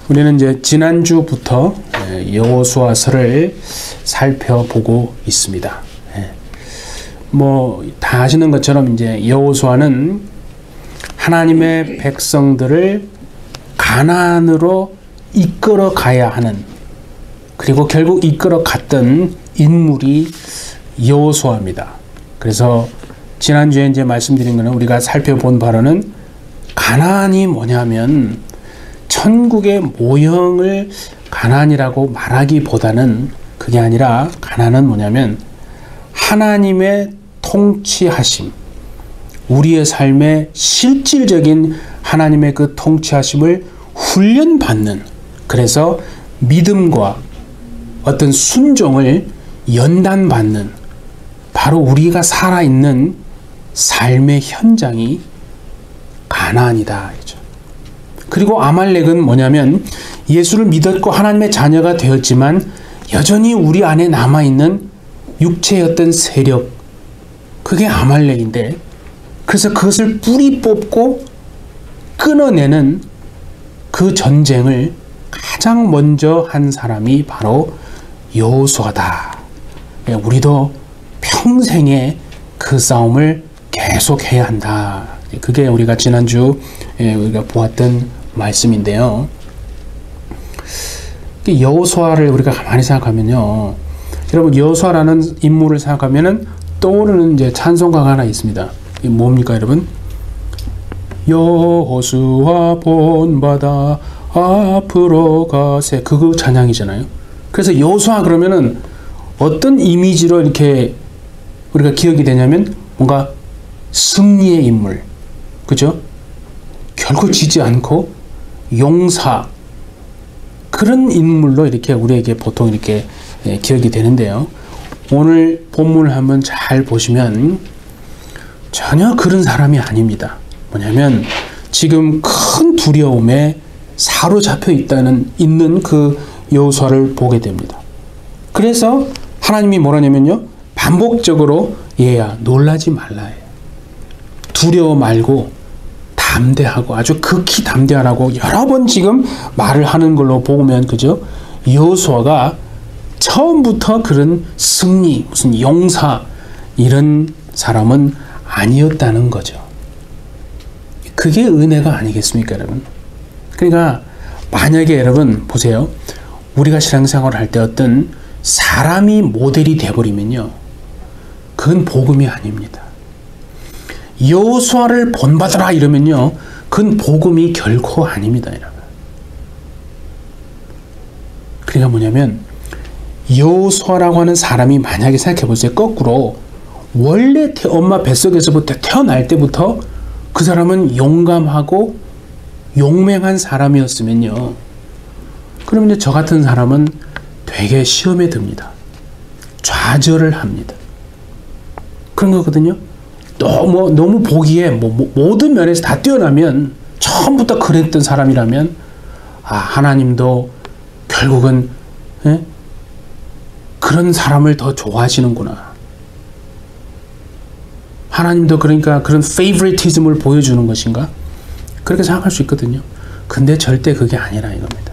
우리는 이제 지난주부터 여호수아서를 살펴보고 있습니다. 뭐 다 아시는 것처럼 이제 여호수아는 하나님의 백성들을 가나안으로 이끌어 가야 하는, 그리고 결국 이끌어 갔던 인물이 여호수아입니다. 그래서 지난주에 이제 말씀드린 거는, 우리가 살펴본 바로는 가나안이 뭐냐면 천국의 모형을 가나안이라고 말하기보다는, 그게 아니라 가나안은 뭐냐면 하나님의 통치하심, 우리의 삶의 실질적인 하나님의 그 통치하심을 훈련받는, 그래서 믿음과 어떤 순종을 연단받는, 바로 우리가 살아있는 삶의 현장이 가나안이다. 그리고 아말렉은 뭐냐면 예수를 믿었고 하나님의 자녀가 되었지만 여전히 우리 안에 남아있는 육체의 어떤 세력, 그게 아말렉인데, 그래서 그것을 뿌리 뽑고 끊어내는 그 전쟁을 가장 먼저 한 사람이 바로 여호수아다. 우리도 평생에 그 싸움을 계속해야 한다. 그게 우리가 지난주 우리가 보았던 말씀인데요. 여호수아를 우리가 가만히 생각하면요, 여러분, 여호수아라는 인물을 생각하면은 떠오르는 이제 찬송가가 하나 있습니다. 이게 뭡니까, 여러분? 여호수아 본받아 앞으로 가세. 그거 찬양이잖아요. 그래서 여호수아 그러면은 어떤 이미지로 이렇게 우리가 기억이 되냐면 뭔가 승리의 인물, 그죠? 결코 지지 않고 용사, 그런 인물로 이렇게 우리에게 보통 이렇게 기억이 되는데요. 오늘 본문을 한번 잘 보시면 전혀 그런 사람이 아닙니다. 뭐냐면 지금 큰 두려움에 사로잡혀 있는 그 여호수아를 보게 됩니다. 그래서 하나님이 뭐라냐면요, 반복적으로 얘야 놀라지 말라 해요. 두려워 말고 담대하고, 아주 극히 담대하라고 여러 번 지금 말을 하는 걸로 보면, 그죠? 여호수아가 처음부터 그런 승리, 무슨 용사, 이런 사람은 아니었다는 거죠. 그게 은혜가 아니겠습니까, 여러분? 그러니까 만약에 여러분 보세요. 우리가 신앙생활을 할 때 어떤 사람이 모델이 되어버리면요, 그건 복음이 아닙니다. 여호수아를 본받으라 이러면요, 그건 복음이 결코 아닙니다, 여러분. 그러니까 뭐냐면 여호수아라고 하는 사람이, 만약에 생각해 보세요. 거꾸로 원래 엄마 뱃속에서부터 태어날 때부터 그 사람은 용감하고 용맹한 사람이었으면요, 그러면 저 같은 사람은 되게 시험에 듭니다. 좌절을 합니다. 그런 거거든요. 너무 보기에 모든 면에서 다 뛰어나면, 처음부터 그랬던 사람이라면, 하나님도 결국은 그런 사람을 더 좋아하시는구나. 하나님도 그러니까 그런 페이버리티즘을 보여주는 것인가? 그렇게 생각할 수 있거든요. 근데 절대 그게 아니라 이겁니다.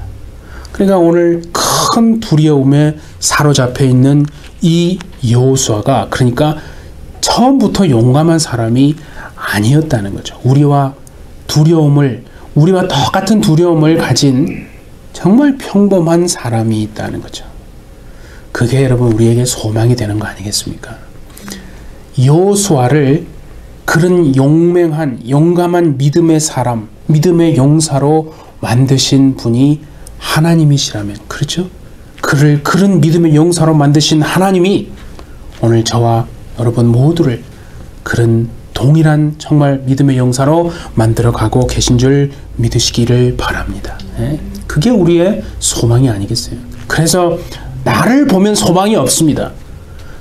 그러니까 오늘 큰 두려움에 사로잡혀 있는 이 여호수아가, 그러니까 처음부터 용감한 사람이 아니었다는 거죠. 우리와 똑같은 두려움을 가진 정말 평범한 사람이 있다는 거죠. 그게 여러분 우리에게 소망이 되는 거 아니겠습니까? 여호수아를 그런 용감한 믿음의 사람, 믿음의 용사로 만드신 분이 하나님이시라면, 그렇죠? 그런 믿음의 용사로 만드신 하나님이 오늘 저와 여러분 모두를 그런 동일한 정말 믿음의 용사로 만들어가고 계신 줄 믿으시기를 바랍니다. 그게 우리의 소망이 아니겠어요? 그래서 나를 보면 소망이 없습니다.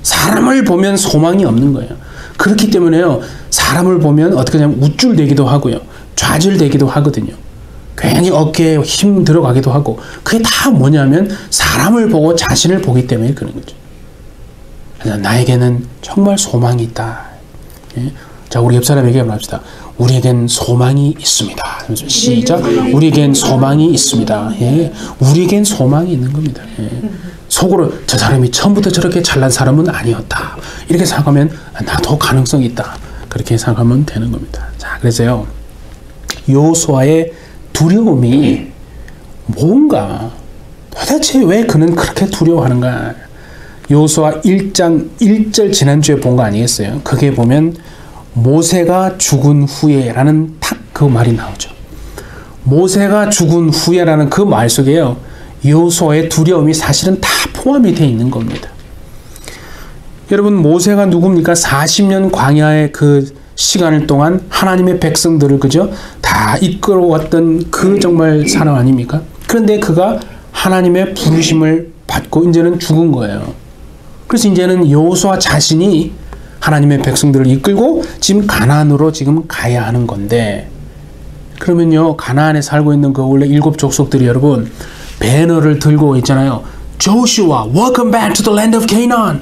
사람을 보면 소망이 없는 거예요. 그렇기 때문에요, 사람을 보면 어떻게 하냐면 우쭐대기도 하고요, 좌절되기도 하거든요. 괜히 어깨에 힘 들어가기도 하고, 그게 다 뭐냐면 사람을 보고 자신을 보기 때문에 그런 거죠. 나에게는 정말 소망이 있다. 자, 우리 옆 사람에게 한번 합시다. 우리에겐 소망이 있습니다. 시작. 우리에겐 소망이 있습니다. 예, 우리에겐 소망이 있는 겁니다. 예. 속으로 저 사람이 처음부터 저렇게 잘난 사람은 아니었다. 이렇게 생각하면 나도 가능성이 있다. 그렇게 생각하면 되는 겁니다. 자, 그래서요. 여호수아의 두려움이 뭔가 도대체 왜 그는 그렇게 두려워하는가? 여호수아 1장 1절 지난주에 본 거 아니겠어요? 그게 보면 모세가 죽은 후에라는 딱 그 말이 나오죠. 모세가 죽은 후에라는 그 말 속에요. 여호수아의 두려움이 사실은 다 포함이 되어 있는 겁니다. 여러분, 모세가 누굽니까? 40년 광야의 그 시간을 동안 하나님의 백성들을 그죠? 다 이끌어왔던 그 정말 사람 아닙니까? 그런데 그가 하나님의 부르심을 받고 이제는 죽은 거예요. 그래서 이제는 여호수아 자신이 하나님의 백성들을 이끌고 지금 가나안으로 지금 가야 하는 건데, 그러면요, 가나안에 살고 있는 그 원래 7 족속들이 여러분 배너를 들고 있잖아요. 조슈아, welcome back to the land of Canaan.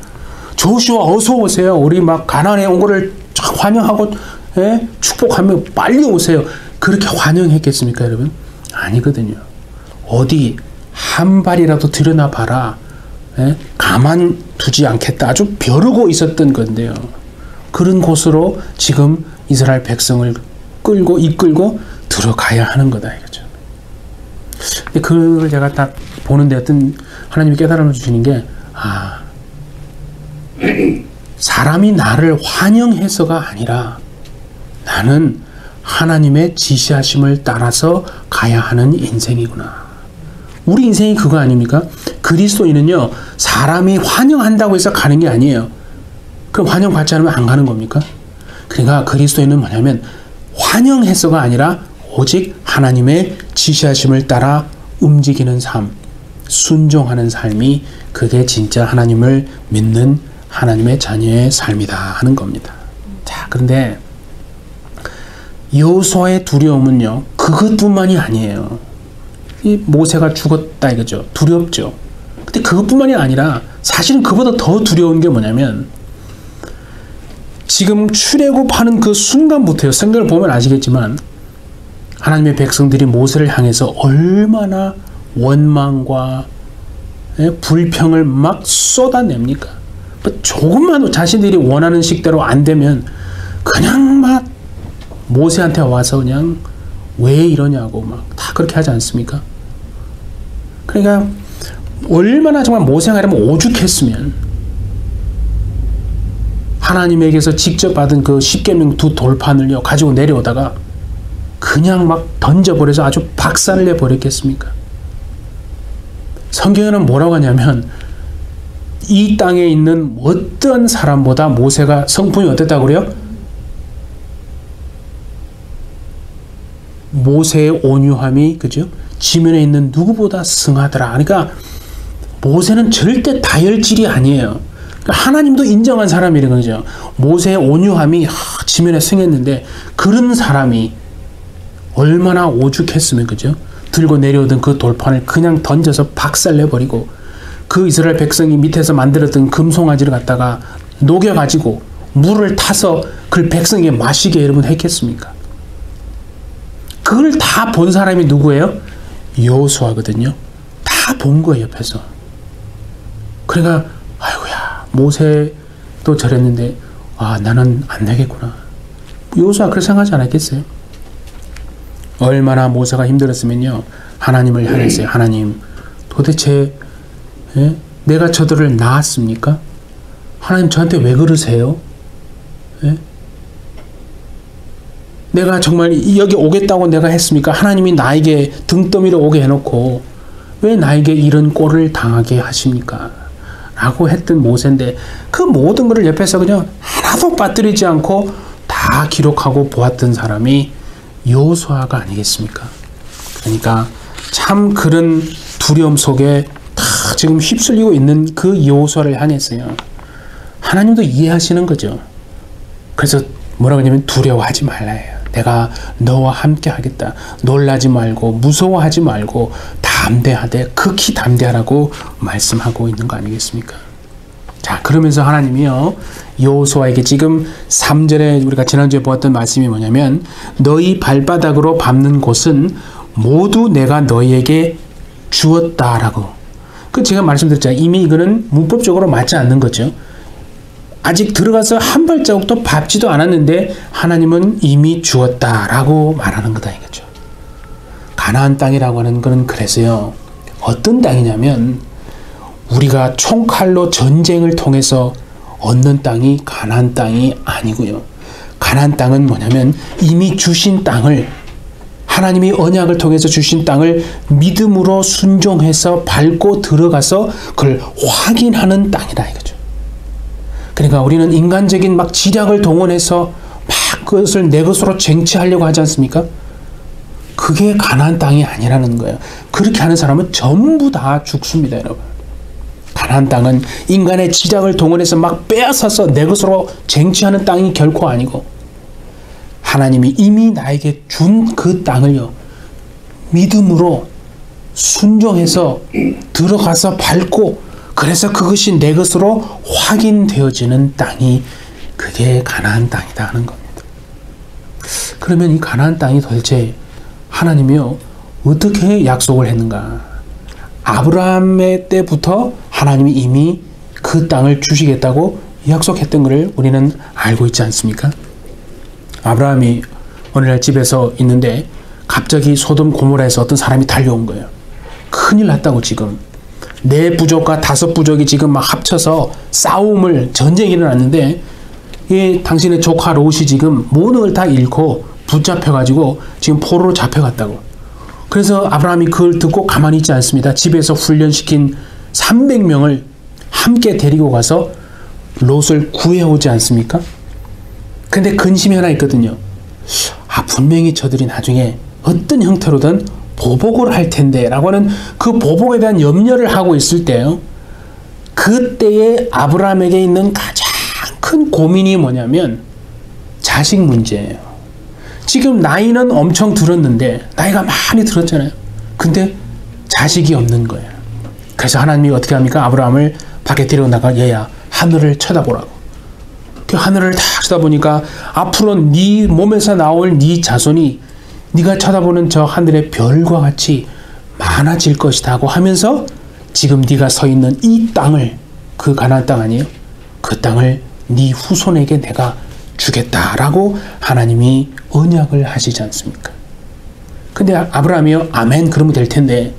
조슈아 어서 오세요. 우리 막 가나안에 온 거를 환영하고 예? 축복하며 빨리 오세요. 그렇게 환영했겠습니까, 여러분? 아니거든요. 어디 한 발이라도 들여나 봐라. 예? 가만 두지 않겠다. 아주 벼르고 있었던 건데요. 그런 곳으로 지금 이스라엘 백성을 이끌고 들어가야 하는 거다 이거죠. 근데 그걸 제가 딱 보는데 어떤 하나님이 깨달음을 주시는 게, 사람이 나를 환영해서가 아니라 나는 하나님의 지시하심을 따라서 가야 하는 인생이구나. 우리 인생이 그거 아닙니까? 그리스도인은요, 사람이 환영한다고 해서 가는 게 아니에요. 그럼 환영받지 않으면 안 가는 겁니까? 그러니까 그리스도인은 뭐냐면 환영해서가 아니라 오직 하나님의 지시하심을 따라 움직이는 삶, 순종하는 삶이 그게 진짜 하나님을 믿는 하나님의 자녀의 삶이다 하는 겁니다. 자, 그런데 여호수아의 두려움은요, 그것뿐만이 아니에요. 이 모세가 죽었다 이거죠. 두렵죠. 근데 그것뿐만이 아니라 사실은 그보다 더 두려운 게 뭐냐면, 지금 출애굽하는 그 순간부터요, 성경을 보면 아시겠지만 하나님의 백성들이 모세를 향해서 얼마나 원망과 불평을 막 쏟아냅니까? 조금만 자신들이 원하는 식대로 안 되면 그냥 막 모세한테 와서 그냥 왜 이러냐고 막 다 그렇게 하지 않습니까? 그러니까 얼마나 정말 모세가 이러면 오죽했으면 하나님에게서 직접 받은 그 십계명 2 돌판을요 가지고 내려오다가 그냥 막 던져버려서 아주 박살을 내버렸겠습니까? 성경에는 뭐라고 하냐면 이 땅에 있는 어떤 사람보다 모세가 성품이 어땠다고 그래요? 모세의 온유함이 그죠? 지면에 있는 누구보다 승하더라. 그러니까 모세는 절대 다혈질이 아니에요. 그러니까 하나님도 인정한 사람이란 거죠. 모세의 온유함이 지면에 승했는데 그런 사람이 얼마나 오죽했으면 그죠? 들고 내려오던 그 돌판을 그냥 던져서 박살내버리고 그 이스라엘 백성이 밑에서 만들었던 금송아지를 갖다가 녹여가지고 물을 타서 그 백성에게 마시게 여러분 했겠습니까? 그걸 다 본 사람이 누구예요? 여호수아거든요. 다 본 거예요, 옆에서. 그러니까 아이고야, 모세도 저랬는데 나는 안 되겠구나. 여호수아 그렇게 생각하지 않았겠어요? 얼마나 모세가 힘들었으면요, 하나님을 향했어요. 하나님, 도대체 내가 저들을 낳았습니까? 하나님 저한테 왜 그러세요? 내가 정말 여기 오겠다고 내가 했습니까? 하나님이 나에게 등더미를 오게 해놓고 왜 나에게 이런 꼴을 당하게 하십니까? 라고 했던 모세인데 그 모든 것을 옆에서 그냥 하나도 빠뜨리지 않고 다 기록하고 보았던 사람이 여호수아가 아니겠습니까? 그러니까 참 그런 두려움 속에 다 지금 휩쓸리고 있는 그 여호수아를 향했어요. 하나님도 이해하시는 거죠. 그래서 뭐라고 하냐면 두려워하지 말라 해요. 내가 너와 함께 하겠다. 놀라지 말고 무서워하지 말고 담대하되 극히 담대하라고 말씀하고 있는 거 아니겠습니까? 자, 그러면서 하나님이요, 여호수아에게 지금 3절에 우리가 지난주에 보았던 말씀이 뭐냐면, 너희 발바닥으로 밟는 곳은 모두 내가 너희에게 주었다라고. 제가 말씀드렸잖아요. 이미 이거는 문법적으로 맞지 않는 거죠. 아직 들어가서 한 발자국도 밟지도 않았는데 하나님은 이미 주었다라고 말하는 거다 이거죠. 가나안 땅이라고 하는 거는 그래서요, 어떤 땅이냐면 우리가 총칼로 전쟁을 통해서 얻는 땅이 가나안 땅이 아니고요. 가나안 땅은 뭐냐면 이미 주신 땅을, 하나님이 언약을 통해서 주신 땅을 믿음으로 순종해서 밟고 들어가서 그걸 확인하는 땅이다 이거죠. 그러니까 우리는 인간적인 막 지략을 동원해서 막 그것을 내 것으로 쟁취하려고 하지 않습니까? 그게 가나안 땅이 아니라는 거예요. 그렇게 하는 사람은 전부 다 죽습니다, 여러분. 가나안 땅은 인간의 지략을 동원해서 막 빼앗아서 내 것으로 쟁취하는 땅이 결코 아니고, 하나님이 이미 나에게 준 그 땅을요, 믿음으로 순종해서 들어가서 밟고, 그래서 그것이 내 것으로 확인되어지는 땅이, 그게 가나안 땅이다 하는 겁니다. 그러면 이 가나안 땅이 도대체 하나님이요, 어떻게 약속을 했는가? 아브라함의 때부터 하나님이 이미 그 땅을 주시겠다고 약속했던 것을 우리는 알고 있지 않습니까? 아브라함이 어느 날 집에서 있는데 갑자기 소돔 고모라에서 어떤 사람이 달려온 거예요. 큰일 났다고, 지금 4부족과 5부족이 지금 막 합쳐서 전쟁이 일어났는데, 당신의 조카 롯이 지금 모든 걸 다 잃고 붙잡혀가지고 지금 포로로 잡혀갔다고. 그래서 아브라함이 그걸 듣고 가만히 있지 않습니다. 집에서 훈련시킨 300명을 함께 데리고 가서 롯을 구해오지 않습니까? 근데 근심이 하나 있거든요. 분명히 저들이 나중에 어떤 형태로든 보복을 할 텐데 라고 하는 그 보복에 대한 염려를 하고 있을 때요, 그때에 아브라함에게 있는 가장 큰 고민이 뭐냐면 자식 문제예요. 지금 나이는 엄청 들었는데, 나이가 많이 들었잖아요. 근데 자식이 없는 거예요. 그래서 하나님이 어떻게 합니까? 아브라함을 밖에 데리고 나가, 얘야, 하늘을 쳐다보라고. 그 하늘을 다 쳐다보니까 앞으로 네 몸에서 나올 네 자손이 네가 쳐다보는 저 하늘의 별과 같이 많아질 것이다 고 하면서, 지금 네가 서 있는 이 땅을, 그 가나안 땅 아니에요? 그 땅을 네 후손에게 내가 주겠다라고 하나님이 언약을 하시지 않습니까? 근데 아브라함이요, 아멘 그러면 될 텐데,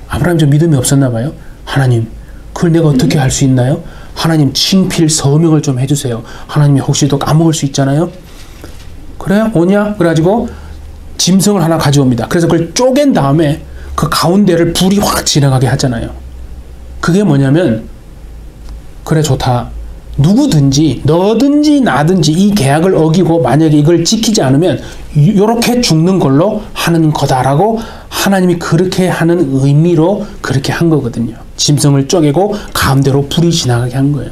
아브라함이 좀 믿음이 없었나 봐요. 하나님, 그걸 내가 어떻게 할 수 있나요? 하나님, 친필 서명을 좀 해주세요. 하나님이 혹시 또 까먹을 수 있잖아요. 그래? 오냐? 그래가지고 짐승을 하나 가져옵니다. 그래서 그걸 쪼갠 다음에 그 가운데를 불이 확 지나가게 하잖아요. 그게 뭐냐면, 그래 좋다, 누구든지 너든지 나든지 이 계약을 어기고 만약에 이걸 지키지 않으면 이렇게 죽는 걸로 하는 거다라고 하나님이 그렇게 하는 의미로 그렇게 한 거거든요. 짐승을 쪼개고 가운데로 불이 지나가게 한 거예요.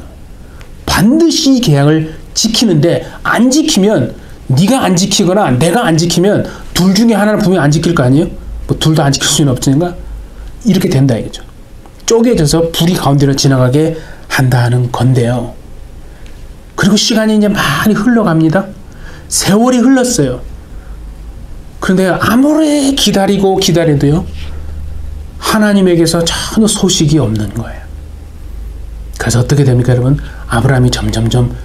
반드시 이 계약을 지키는데, 안 지키면, 네가 안 지키거나 내가 안 지키면 둘 중에 하나는 분명히 안 지킬 거 아니에요? 뭐 둘 다 안 지킬 수는 없으니까 이렇게 된다 이거죠. 쪼개져서 불이 가운데로 지나가게 한다는 건데요. 그리고 시간이 이제 많이 흘러갑니다. 세월이 흘렀어요. 그런데 아무리 기다리고 기다려도요, 하나님에게서 전혀 소식이 없는 거예요. 그래서 어떻게 됩니까, 여러분? 아브라함이 점점점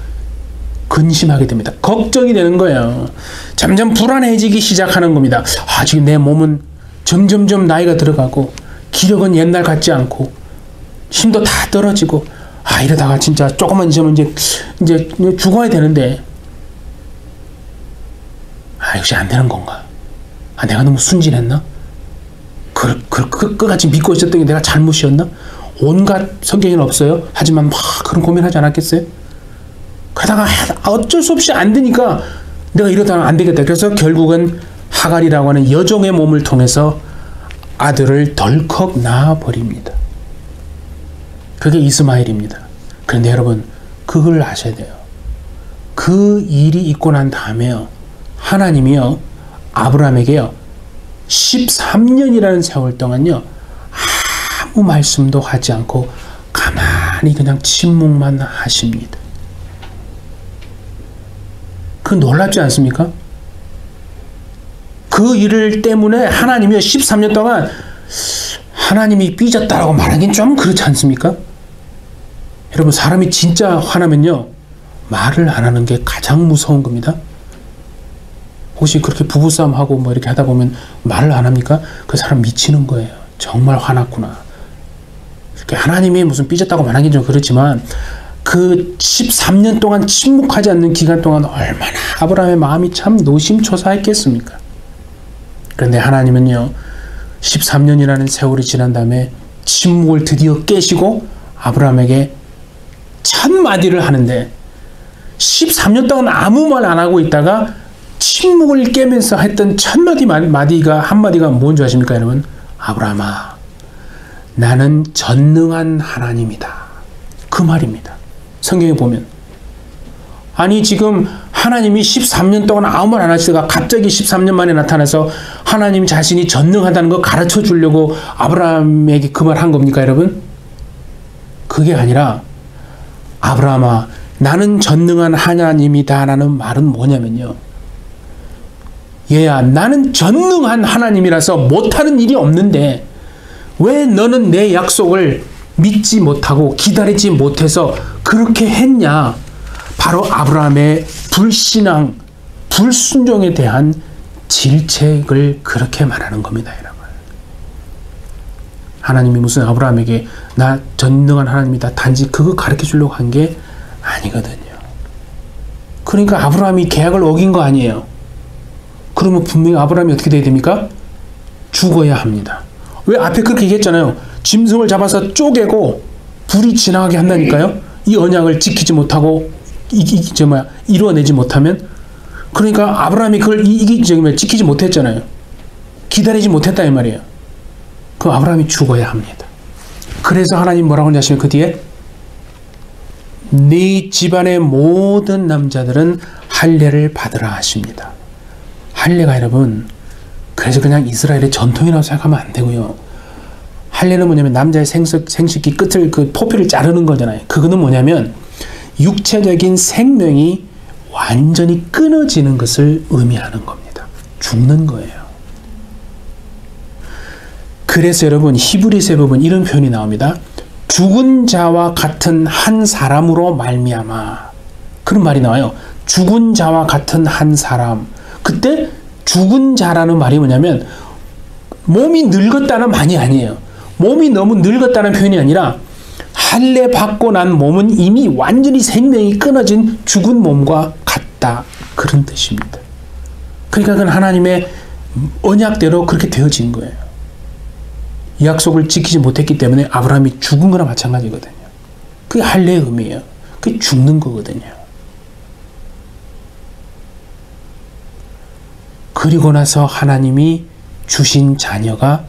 근심하게 됩니다. 걱정이 되는 거예요. 점점 불안해지기 시작하는 겁니다. 지금 내 몸은 점점점 나이가 들어가고, 기력은 옛날 같지 않고, 힘도 다 떨어지고, 이러다가 진짜 조금만 있으면 이제 죽어야 되는데, 이것이 안 되는 건가? 내가 너무 순진했나? 끝까지 믿고 있었던 게 내가 잘못이었나? 온갖 성경에는 없어요. 하지만 막 그런 고민하지 않았겠어요? 그러다가 어쩔 수 없이 안 되니까 내가 이러다가 안 되겠다. 그래서 결국은 하갈이라고 하는 여종의 몸을 통해서 아들을 덜컥 낳아버립니다. 그게 이스마엘입니다. 그런데 여러분, 그걸 아셔야 돼요. 그 일이 있고 난 다음에요, 하나님이요, 아브라함에게요, 13년이라는 세월 동안요, 아무 말씀도 하지 않고 가만히 가만히 그냥 침묵만 하십니다. 그 놀랍지 않습니까? 그 일을 때문에 하나님이 13년 동안 하나님이 삐졌다라고 말하기는 좀 그렇지 않습니까? 여러분, 사람이 진짜 화나면요, 말을 안 하는 게 가장 무서운 겁니다. 혹시 그렇게 부부싸움하고 뭐 이렇게 하다 보면 말을 안 합니까? 그 사람 미치는 거예요. 정말 화났구나. 이렇게 하나님이 무슨 삐졌다고 말하기는 좀 그렇지만, 그 13년 동안 침묵하지 않는 기간 동안 얼마나 아브라함의 마음이 참 노심초사했겠습니까? 그런데 하나님은요, 13년이라는 세월이 지난 다음에 침묵을 드디어 깨시고 아브라함에게 첫 마디를 하는데, 13년 동안 아무 말 안 하고 있다가 침묵을 깨면서 했던 첫 한마디가 뭔지 아십니까, 여러분? 아브라함아, 나는 전능한 하나님이다. 그 말입니다. 성경에 보면. 아니, 지금 하나님이 13년 동안 아무 말 안 하시다가 갑자기 13년 만에 나타나서 하나님 자신이 전능하다는 거 가르쳐 주려고 아브라함에게 그 말 한 겁니까, 여러분? 그게 아니라, 아브라함아, 나는 전능한 하나님이다 라는 말은 뭐냐면요, 얘야, 나는 전능한 하나님이라서 못하는 일이 없는데 왜 너는 내 약속을 믿지 못하고 기다리지 못해서 그렇게 했냐? 바로 아브라함의 불신앙, 불순종에 대한 질책을 그렇게 말하는 겁니다, 여러분. 하나님이 무슨 아브라함에게 나 전능한 하나님이다 단지 그거 가르쳐 주려고 한 게 아니거든요. 그러니까 아브라함이 계약을 어긴 거 아니에요. 그러면 분명히 아브라함이 어떻게 돼야 됩니까? 죽어야 합니다. 왜? 앞에 그렇게 얘기했잖아요. 짐승을 잡아서 쪼개고 불이 지나가게 한다니까요. 이 언약을 지키지 못하고 이루어내지 못하면. 그러니까 아브라함이 그걸 지키지 못했잖아요. 기다리지 못했다 이 말이에요. 그 아브라함이 죽어야 합니다. 그래서 하나님 뭐라고 하냐시면 그 뒤에 네 집안의 모든 남자들은 할례를 받으라 하십니다. 할례가 여러분, 그래서 그냥 이스라엘의 전통이라고 생각하면 안 되고요. 할례는 뭐냐면 남자의 생식기 끝을 그 포피를 자르는 거잖아요. 그거는 뭐냐면 육체적인 생명이 완전히 끊어지는 것을 의미하는 겁니다. 죽는 거예요. 그래서 여러분, 히브리서에 보면 이런 표현이 나옵니다. 죽은 자와 같은 한 사람으로 말미암아. 그런 말이 나와요. 죽은 자와 같은 한 사람. 그때 죽은 자라는 말이 뭐냐면 몸이 늙었다는 말이 아니에요. 몸이 너무 늙었다는 표현이 아니라 할례 받고 난 몸은 이미 완전히 생명이 끊어진 죽은 몸과 같다. 그런 뜻입니다. 그러니까 그건 하나님의 언약대로 그렇게 되어진 거예요. 이 약속을 지키지 못했기 때문에 아브라함이 죽은 거나 마찬가지거든요. 그게 할례의 의미예요. 그게 죽는 거거든요. 그리고 나서 하나님이 주신 자녀가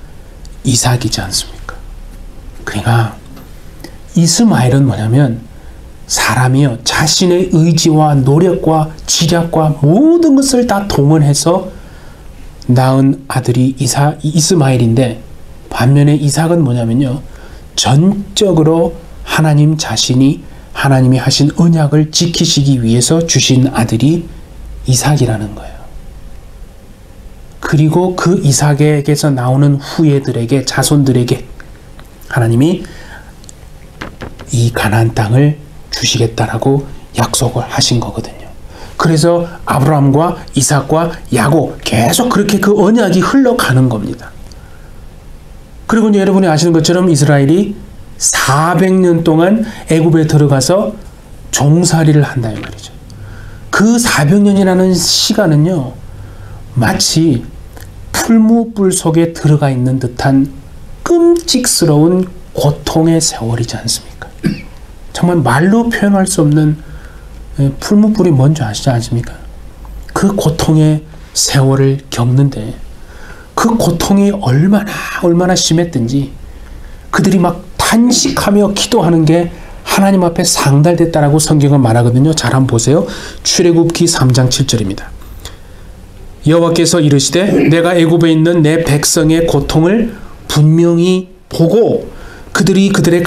이삭이지 않습니까? 그러니까 이스마엘은 뭐냐면 사람이요, 자신의 의지와 노력과 지략과 모든 것을 다 동원해서 낳은 아들이 이스마엘인데, 반면에 이삭은 뭐냐면요, 전적으로 하나님 자신이 하나님이 하신 언약을 지키시기 위해서 주신 아들이 이삭이라는 거예요. 그리고 그 이삭에게서 나오는 후예들에게, 자손들에게 하나님이 이 가나안 땅을 주시겠다라고 약속을 하신 거거든요. 그래서 아브라함과 이삭과 야곱 계속 그렇게 그 언약이 흘러가는 겁니다. 그리고 이제 여러분이 아시는 것처럼 이스라엘이 400년 동안 애굽에 들어가서 종살이를 한다 이 말이죠. 그 400년이라는 시간은요, 마치 풀무불 속에 들어가 있는 듯한 끔찍스러운 고통의 세월이지 않습니까? 정말 말로 표현할 수 없는, 풀무불이 뭔지 아시지 않습니까? 그 고통의 세월을 겪는데 그 고통이 얼마나 심했든지 그들이 막 탄식하며 기도하는 게 하나님 앞에 상달됐다라고 성경은 말하거든요. 잘 한번 보세요. 출애굽기 3장 7절입니다. 여호와께서 이르시되 내가 애굽에 있는 내 백성의 고통을 분명히 보고 그들이 그들의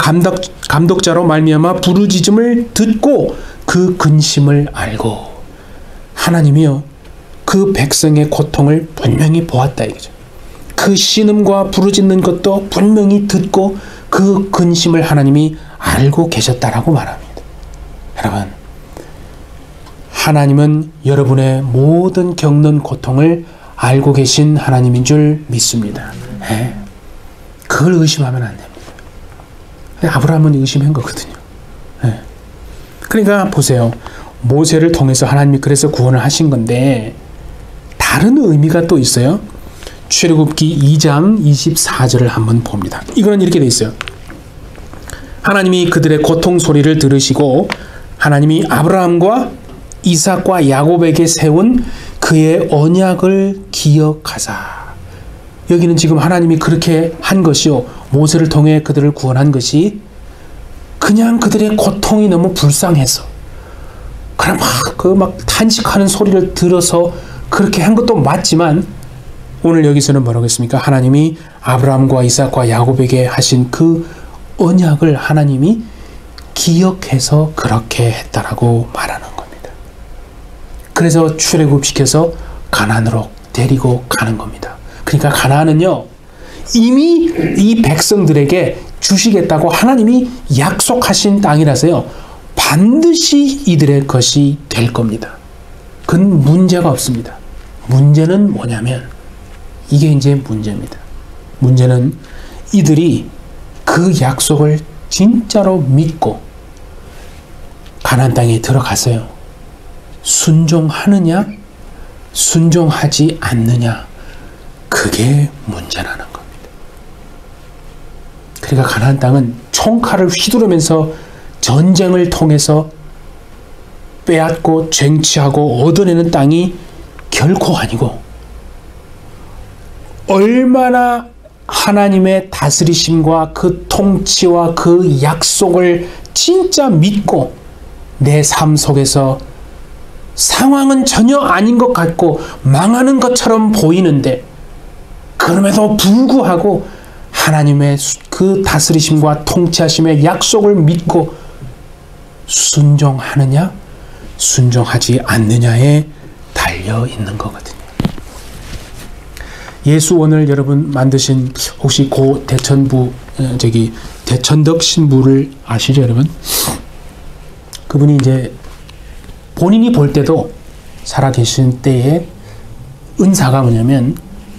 감독자로 말미암아 부르짖음을 듣고 그 근심을 알고. 하나님이요 그 백성의 고통을 분명히 보았다 이거죠. 그 신음과 부르짖는 것도 분명히 듣고 그 근심을 하나님이 알고 계셨다라고 말합니다. 여러분, 하나님은 여러분의 모든 겪는 고통을 알고 계신 하나님인 줄 믿습니다. 그걸 의심하면 안 됩니다. 아브라함은 의심한 거거든요. 그러니까 보세요. 모세를 통해서 하나님이 그래서 구원을 하신 건데 다른 의미가 또 있어요. 출애굽기 2장 24절을 한번 봅니다. 이거는 이렇게 돼 있어요. 하나님이 그들의 고통 소리를 들으시고 하나님이 아브라함과 이삭과 야곱에게 세운 그의 언약을 기억하사. 여기는 지금 하나님이 그렇게 한 것이요, 모세를 통해 그들을 구원한 것이 그냥 그들의 고통이 너무 불쌍해서 그냥 막 탄식하는 소리를 들어서 그렇게 한 것도 맞지만, 오늘 여기서는 뭐라고 했습니까? 하나님이 아브라함과 이삭과 야곱에게 하신 그 언약을 하나님이 기억해서 그렇게 했다라고 말하는 겁니다. 그래서 출애굽시켜서 가나안으로 데리고 가는 겁니다. 그러니까 가나안은요, 이미 이 백성들에게 주시겠다고 하나님이 약속하신 땅이라서요, 반드시 이들의 것이 될 겁니다. 그건 문제가 없습니다. 문제는 뭐냐면, 이게 이제 문제입니다. 문제는 이들이 그 약속을 진짜로 믿고 가나안 땅에 들어가서요, 순종하느냐 순종하지 않느냐, 그게 문제라는 겁니다. 그러니까 가나안 땅은 총칼을 휘두르면서 전쟁을 통해서 빼앗고 쟁취하고 얻어내는 땅이 결코 아니고, 얼마나 하나님의 다스리심과 그 통치와 그 약속을 진짜 믿고 내 삶 속에서 상황은 전혀 아닌 것 같고 망하는 것처럼 보이는데, 그럼에도 불구하고 하나님의 그 다스리심과 통치하심의 약속을 믿고 순종하느냐 순종하지 않느냐에 달려 있는 거거든요. 예수 오늘 여러분 만드신 혹시 고 대천부 대천덕 신부를 아시죠, 여러분? 그분이 이제 본인이 볼 때도 살아계신 때에 은사가 뭐냐면,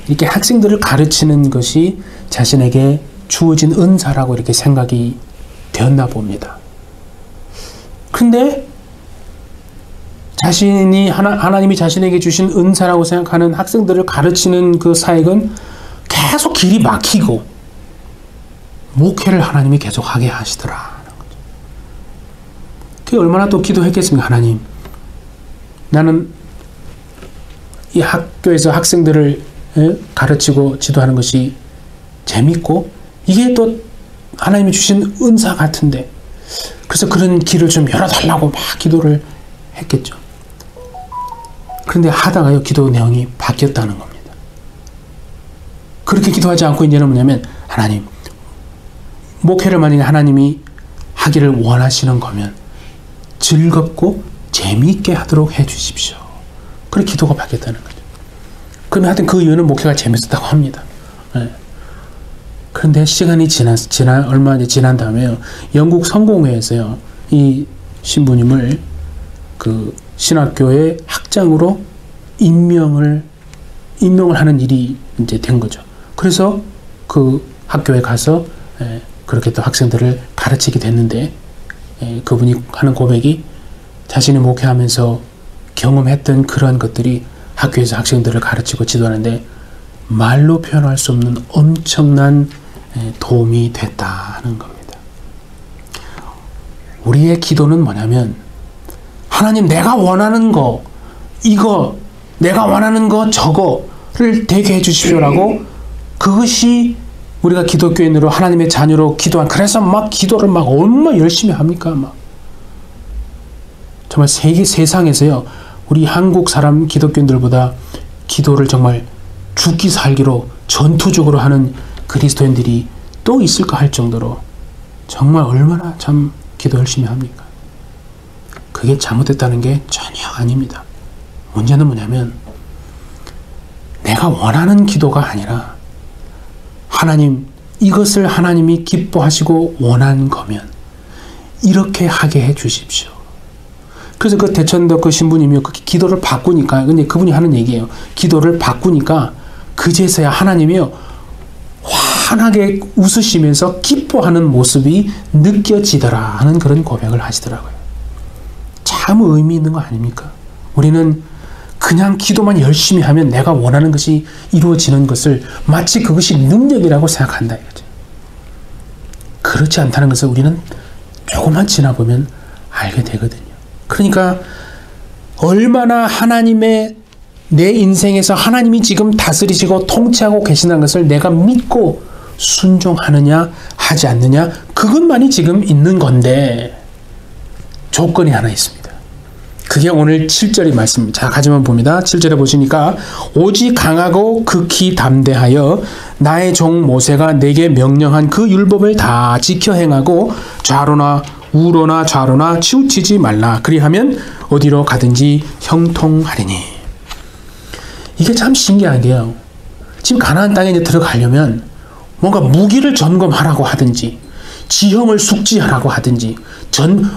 이렇게 학생들을 가르치는 것이 자신에게 주어진 은사라고 이렇게 생각이 되었나 봅니다. 근데 자신이 하나님이 자신에게 주신 은사라고 생각하는 학생들을 가르치는 그 사역은 계속 길이 막히고 목회를 하나님이 계속 하게 하시더라. 그게 얼마나 또 기도했겠습니까? 하나님, 나는 이 학교에서 학생들을 가르치고 지도하는 것이 재밌고 이게 또 하나님이 주신 은사 같은데, 그래서 그런 길을 좀 열어달라고 막 기도를 했겠죠. 그런데 하다가요, 기도 내용이 바뀌었다는 겁니다. 그렇게 기도하지 않고 이제는 뭐냐면, 하나님, 목회를 만약에 하나님이 하기를 원하시는 거면 즐겁고 재미있게 하도록 해 주십시오. 그렇게 기도가 바뀌었다는 거죠. 그러면 하여튼 그 이유는 목회가 재밌었다고 합니다. 그런데 시간이 얼마 지난 다음에요, 영국 성공회에서요, 이 신부님을 그 신학교의 학장으로 임명을 하는 일이 이제 된 거죠. 그래서 그 학교에 가서 그렇게 또 학생들을 가르치게 됐는데, 그분이 하는 고백이 자신이 목회하면서 경험했던 그런 것들이 학교에서 학생들을 가르치고 지도하는데 말로 표현할 수 없는 엄청난 도움이 됐다는 겁니다. 우리의 기도는 뭐냐면, 하나님, 내가 원하는 거, 이거, 내가 원하는 거, 저거를 되게 해주십시오라고, 그것이 우리가 기독교인으로 하나님의 자녀로 기도한, 그래서 막 기도를 막 얼마나 열심히 합니까? 막 정말 세상에서요, 우리 한국 사람 기독교인들보다 기도를 정말 죽기 살기로 전투적으로 하는 그리스도인들이 또 있을까 할 정도로 정말 얼마나 참 기도 열심히 합니까? 그게 잘못됐다는 게 전혀 아닙니다. 문제는 뭐냐면 내가 원하는 기도가 아니라 하나님, 이것을 하나님이 기뻐하시고 원한 거면 이렇게 하게 해 주십시오. 그래서 그 대천덕 그 신부님이 그 기도를 바꾸니까, 근데 그분이 하는 얘기예요. 기도를 바꾸니까 그제서야 하나님이요 환하게 웃으시면서 기뻐하는 모습이 느껴지더라 하는 그런 고백을 하시더라고요. 참 의미 있는 거 아닙니까? 우리는 그냥 기도만 열심히 하면 내가 원하는 것이 이루어지는 것을 마치 그것이 능력이라고 생각한다 이거죠. 그렇지 않다는 것을 우리는 조금만 지나보면 알게 되거든요. 그러니까 얼마나 하나님의 내 인생에서 하나님이 지금 다스리시고 통치하고 계시다는 것을 내가 믿고 순종하느냐 하지 않느냐, 그것만이 지금 있는 건데 조건이 하나 있습니다. 그게 오늘 7절의 말씀입니다. 자, 가지만 봅니다. 7절에 보시니까 오직 강하고 극히 담대하여 나의 종 모세가 내게 명령한 그 율법을 다 지켜 행하고 좌로나 우로나 좌로나 치우치지 말라. 그리하면 어디로 가든지 형통하리니. 이게 참 신기한 게요. 지금 가나안 땅에 이제 들어가려면 뭔가 무기를 점검하라고 하든지 지형을 숙지하라고 하든지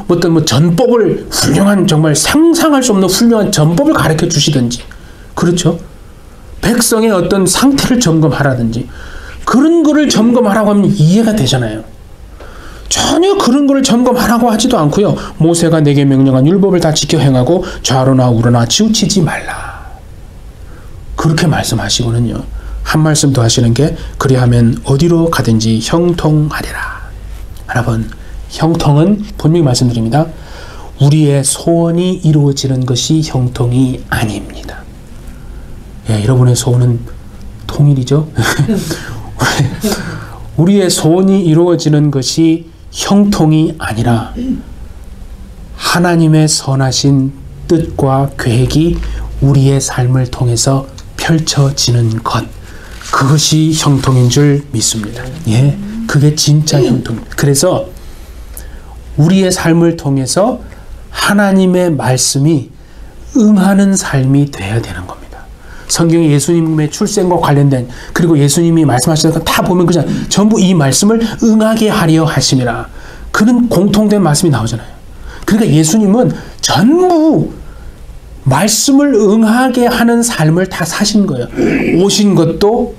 어떤 전법을 훌륭한, 정말 상상할 수 없는 훌륭한 전법을 가르쳐 주시든지, 그렇죠? 백성의 어떤 상태를 점검하라든지 그런 거를 점검하라고 하면 이해가 되잖아요. 전혀 그런 거를 점검하라고 하지도 않고요. 모세가 내게 명령한 율법을 다 지켜 행하고 좌로나 우로나 치우치지 말라. 그렇게 말씀하시고는요. 한 말씀 더 하시는 게 그리하면 어디로 가든지 형통하리라. 여러분, 형통은 분명히 말씀드립니다. 우리의 소원이 이루어지는 것이 형통이 아닙니다. 예, 여러분의 소원은 통일이죠? 우리의 소원이 이루어지는 것이 형통이 아니라 하나님의 선하신 뜻과 계획이 우리의 삶을 통해서 펼쳐지는 것, 그것이 형통인 줄 믿습니다. 예, 그게 진짜 형통입니다. 그래서 우리의 삶을 통해서 하나님의 말씀이 응하는 삶이 돼야 되는 겁니다. 성경에 예수님의 출생과 관련된, 그리고 예수님이 말씀하시는 거 다 보면 그냥 전부 이 말씀을 응하게 하려 하심이라, 그는 공통된 말씀이 나오잖아요. 그러니까 예수님은 전부 말씀을 응하게 하는 삶을 다 사신 거예요. 오신 것도,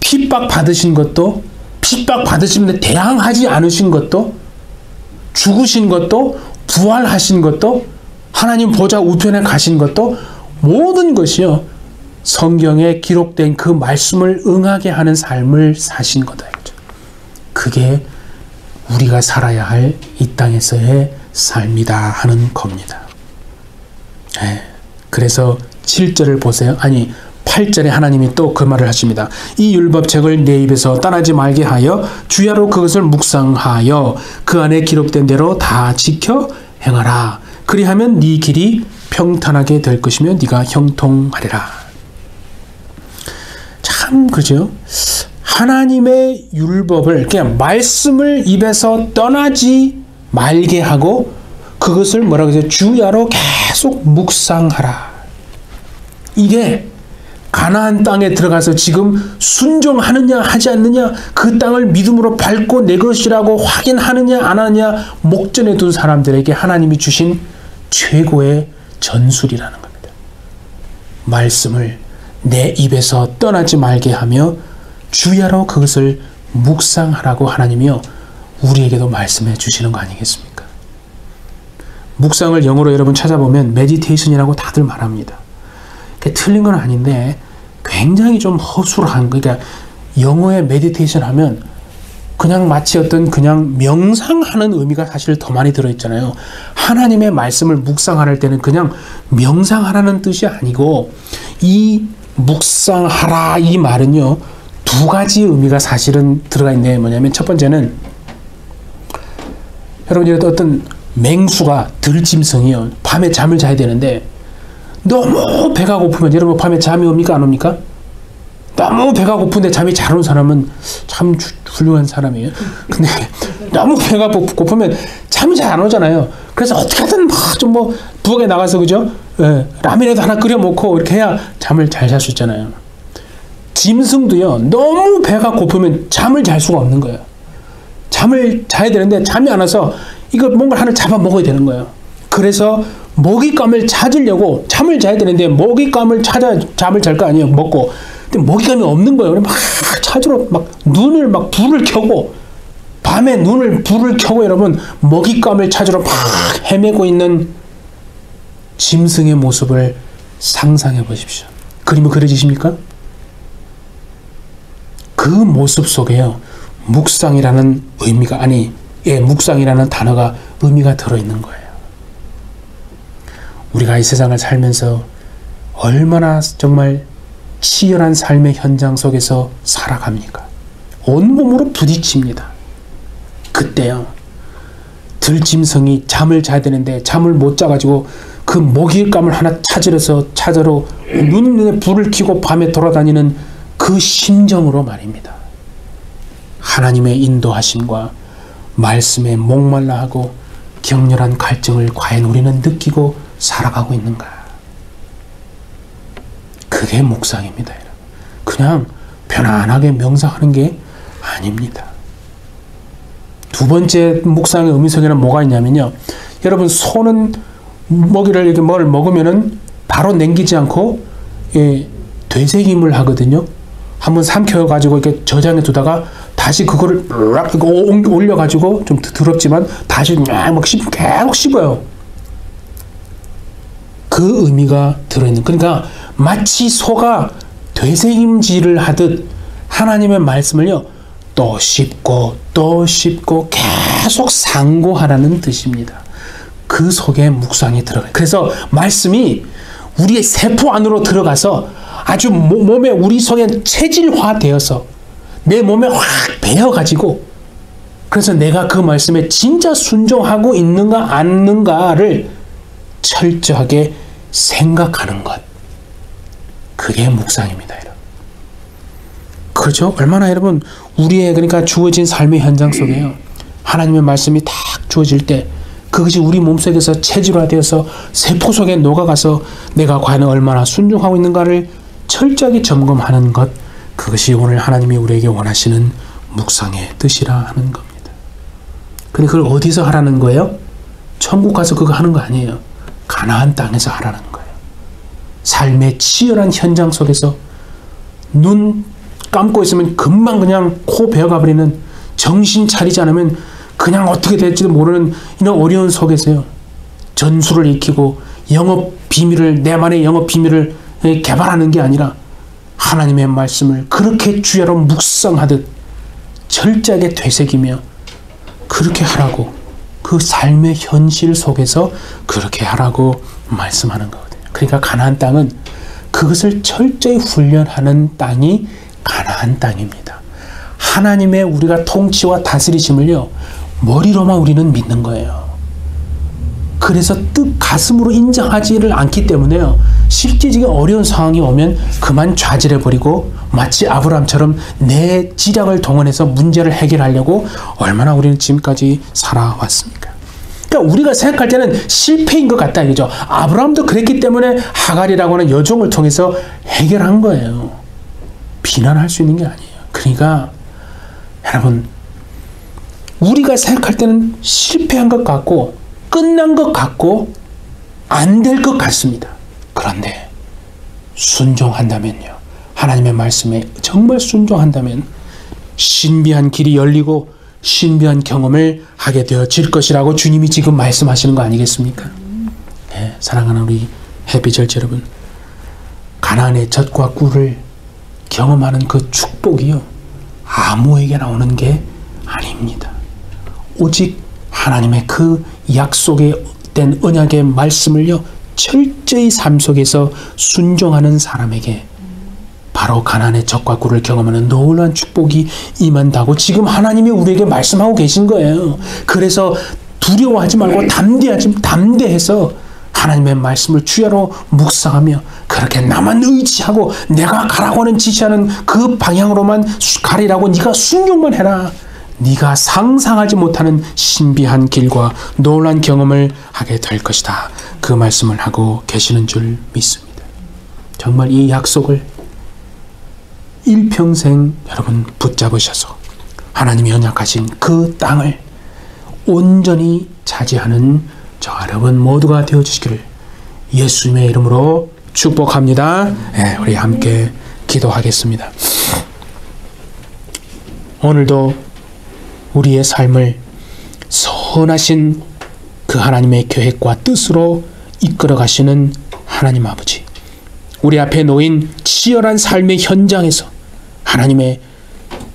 핍박 받으신 것도, 핍박 받으시는데 대항하지 않으신 것도, 죽으신 것도, 부활하신 것도, 하나님 보좌 우편에 가신 것도, 모든 것이요 성경에 기록된 그 말씀을 응하게 하는 삶을 사신 거다. 그게 우리가 살아야 할 이 땅에서의 삶이다 하는 겁니다. 네. 그래서 7절을 보세요. 아니 8절에 하나님이 또 그 말을 하십니다. 이 율법책을 내 입에서 떠나지 말게 하여 주야로 그것을 묵상하여 그 안에 기록된 대로 다 지켜 행하라. 그리하면 네 길이 평탄하게 될 것이며 네가 형통하리라. 참 그죠? 하나님의 율법을, 그냥 말씀을 입에서 떠나지 말게 하고 그것을 뭐라고 해서 주야로 계속 묵상하라. 이게 가나안 땅에 들어가서 지금 순종하느냐 하지 않느냐, 그 땅을 믿음으로 밟고 내 것이라고 확인하느냐 안 하느냐 목전에 둔 사람들에게 하나님이 주신 최고의 전술이라는 겁니다. 말씀을 내 입에서 떠나지 말게 하며 주야로 그것을 묵상하라고 하나님이요 우리에게도 말씀해 주시는 거 아니겠습니까? 묵상을 영어로 여러분 찾아보면 메디테이션이라고 다들 말합니다. 틀린 건 아닌데 굉장히 좀 허술한, 그러니까 영어에 메디테이션 하면 그냥 마치 어떤 그냥 명상하는 의미가 사실 더 많이 들어있잖아요. 하나님의 말씀을 묵상할 때는 그냥 명상하라는 뜻이 아니고, 이 묵상하라 이 말은요 두 가지 의미가 사실은 들어가 있네요. 뭐냐면 첫 번째는, 여러분 어떤 맹수가, 들짐승이요 밤에 잠을 자야 되는데 너무 배가 고프면, 여러분 밤에 잠이 옵니까 안 옵니까? 너무 배가 고픈데 잠이 잘 오는 사람은 참 훌륭한 사람이에요. 근데 너무 배가 고프면 잠이 잘 안 오잖아요. 그래서 어떻게든 좀 부엌에 나가서 그죠? 예, 라면이라도 하나 끓여 먹고 이렇게 해야 잠을 잘 잘 수 있잖아요. 짐승도요, 너무 배가 고프면 잠을 잘 수가 없는 거예요. 잠을 자야 되는데 잠이 안 와서 이거 뭔가 하나 잡아 먹어야 되는 거예요. 그래서 먹잇감을 찾으려고 잠을 자야 되는데 먹잇감을 찾아 잠을 잘 거 아니에요. 먹고. 근데 먹잇감이 없는 거예요. 막 찾으러 막 눈을 막 불을 켜고 밤에 불을 켜고 여러분 먹잇감을 찾으러 막 헤매고 있는 짐승의 모습을 상상해 보십시오. 그림이 그려지십니까? 그 모습 속에요. 묵상이라는 묵상이라는 단어가 의미가 들어있는 거예요. 우리가 이 세상을 살면서 얼마나 정말 치열한 삶의 현장 속에서 살아갑니까? 온몸으로 부딪힙니다. 그때요, 들짐승이 잠을 자야 되는데 잠을 못 자가지고 그 먹잇감을 하나 찾으러 눈에 불을 켜고 밤에 돌아다니는 그 심정으로 말입니다. 하나님의 인도하심과 말씀에 목말라 하고 격렬한 갈증을 과연 우리는 느끼고 살아가고 있는가? 그게 묵상입니다. 그냥 편안하게 명상하는 게 아닙니다. 두 번째 묵상의 의미 속에는 뭐가 있냐면요. 여러분, 소는 먹이를 이렇게 뭘 먹으면은 바로 남기지 않고 되새김을 하거든요. 한번 삼켜가지고 이렇게 저장해 두다가 다시 그거를 올려가지고 좀 더럽지만 다시 계속 씹어요. 그 의미가 들어있는, 그러니까 마치 소가 되새김질을 하듯 하나님의 말씀을요 또 씹고 또 씹고 계속 상고하라는 뜻입니다. 그 속에 묵상이 들어가요. 그래서 말씀이 우리의 세포 안으로 들어가서 아주 몸에 우리 속에 체질화되어서 내 몸에 확 배어가지고, 그래서 내가 그 말씀에 진짜 순종하고 있는가 아닌가를 철저하게 생각하는 것. 그게 묵상입니다. 여러분. 그렇죠? 얼마나 여러분 우리의 그러니까 주어진 삶의 현장 속에요, 하나님의 말씀이 딱 주어질 때 그것이 우리 몸속에서 체질화되어서 세포 속에 녹아가서 내가 과연 얼마나 순종하고 있는가를 철저하게 점검하는 것, 그것이 오늘 하나님이 우리에게 원하시는 묵상의 뜻이라 하는 겁니다. 근데 그걸 어디서 하라는 거예요? 천국 가서 그거 하는 거 아니에요. 가나안 땅에서 하라는 거예요. 삶의 치열한 현장 속에서 눈 감고 있으면 금방 그냥 코 베어가 버리는, 정신 차리지 않으면 그냥 어떻게 될지도 모르는 이런 어려운 속에서요, 전술을 익히고 내만의 영업 비밀을 개발하는 게 아니라 하나님의 말씀을 그렇게 주야로 묵상하듯 철저하게 되새기며 그렇게 하라고, 그 삶의 현실 속에서 그렇게 하라고 말씀하는 거거든요. 그러니까 가나안 땅은 그것을 철저히 훈련하는 땅이 가나안 땅입니다. 하나님의 우리가 통치와 다스리심을요 머리로만 우리는 믿는 거예요. 그래서 뜻 가슴으로 인정하지를 않기 때문에요, 쉽게 지금 어려운 상황이 오면 그만 좌절해버리고 마치 아브라함처럼 내 지략을 동원해서 문제를 해결하려고 얼마나 우리는 지금까지 살아왔습니까? 그러니까 우리가 생각할 때는 실패인 것 같다 이거죠. 아브라함도 그랬기 때문에 하갈이라고 하는 여종을 통해서 해결한 거예요. 비난할 수 있는 게 아니에요. 그러니까 여러분, 우리가 생각할 때는 실패한 것 같고 끝난 것 같고 안 될 것 같습니다. 그런데 순종한다면요, 하나님의 말씀에 정말 순종한다면 신비한 길이 열리고 신비한 경험을 하게 되어질 것이라고 주님이 지금 말씀하시는 거 아니겠습니까? 네, 사랑하는 우리 해피절지 여러분, 가나안의 젖과 꿀을 경험하는 그 축복이요 아무에게나 오는 게 아닙니다. 오직 하나님의 그 약속에 된 언약의 말씀을요 철저히 삶 속에서 순종하는 사람에게 바로 가나안의 젖과 꿀을 경험하는 놀라운 축복이 임한다고 지금 하나님이 우리에게 말씀하고 계신 거예요. 그래서 두려워하지 말고 담대해서 하나님의 말씀을 주야로 묵상하며 그렇게 나만 의지하고 내가 가라고 하는 지시하는 그 방향으로만 가리라고 네가 순종만 해라. 네가 상상하지 못하는 신비한 길과 놀라운 경험을 하게 될 것이다. 그 말씀을 하고 계시는 줄 믿습니다. 정말 이 약속을 일평생 여러분 붙잡으셔서 하나님이 언약하신 그 땅을 온전히 차지하는 저 여러분 모두가 되어주시기를 예수님의 이름으로 축복합니다. 네, 우리 함께 기도하겠습니다. 오늘도 우리의 삶을 선하신 그 하나님의 계획과 뜻으로 이끌어 가시는 하나님 아버지, 우리 앞에 놓인 치열한 삶의 현장에서 하나님의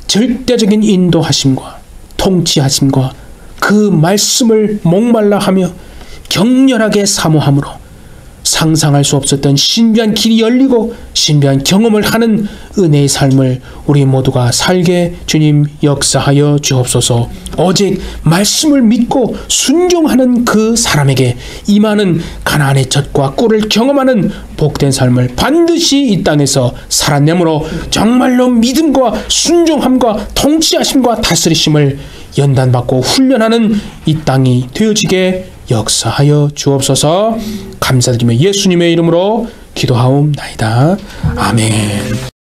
절대적인 인도하심과 통치하심과 그 말씀을 목말라 하며 격렬하게 사모함으로 상상할 수 없었던 신비한 길이 열리고 신비한 경험을 하는 은혜의 삶을 우리 모두가 살게 주님 역사하여 주옵소서. 오직 말씀을 믿고 순종하는 그 사람에게 임하는 가나안의 젖과 꿀을 경험하는 복된 삶을 반드시 이 땅에서 살아내므로 정말로 믿음과 순종함과 통치하심과 다스리심을 연단받고 훈련하는 이 땅이 되어지게 역사하여 주옵소서. 감사드리며 예수님의 이름으로 기도하옵나이다. 아멘.